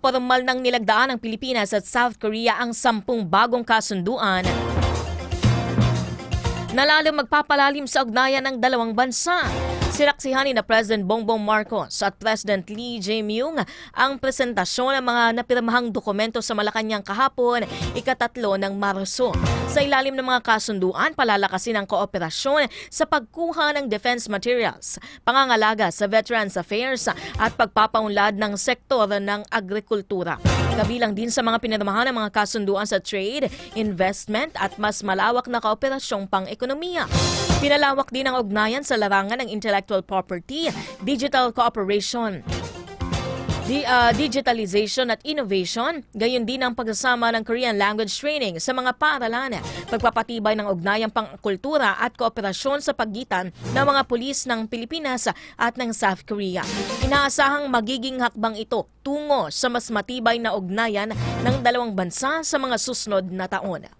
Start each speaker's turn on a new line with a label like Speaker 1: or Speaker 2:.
Speaker 1: Pormal nang nilagdaan ng Pilipinas at South Korea ang 10 bagong kasunduan na lalo magpapalalim sa ugnayan ng dalawang bansa. Sinaksihan ni na President Bongbong Marcos at President Lee Jae-myung ang presentasyon ng mga napirmahang dokumento sa Malacanang kahapon, ika-3 ng Marso. Sa ilalim ng mga kasunduan, palalakasin ang kooperasyon sa pagkuha ng defense materials, pangangalaga sa Veterans Affairs at pagpapaunlad ng sektor ng agrikultura. Kabilang din sa mga pinirmahan ng mga kasunduan sa trade, investment at mas malawak na kooperasyong pang-ekonomiya. Pinalawak din ang ugnayan sa larangan ng intellectual property, digital cooperation, digitalization at innovation, gayon din ang pagsasama ng Korean language training sa mga paaralan, pagpapatibay ng ugnayang pangkultura at kooperasyon sa pagitan ng mga pulis ng Pilipinas at ng South Korea. Inaasahang magiging hakbang ito tungo sa mas matibay na ugnayan ng dalawang bansa sa mga susunod na taon.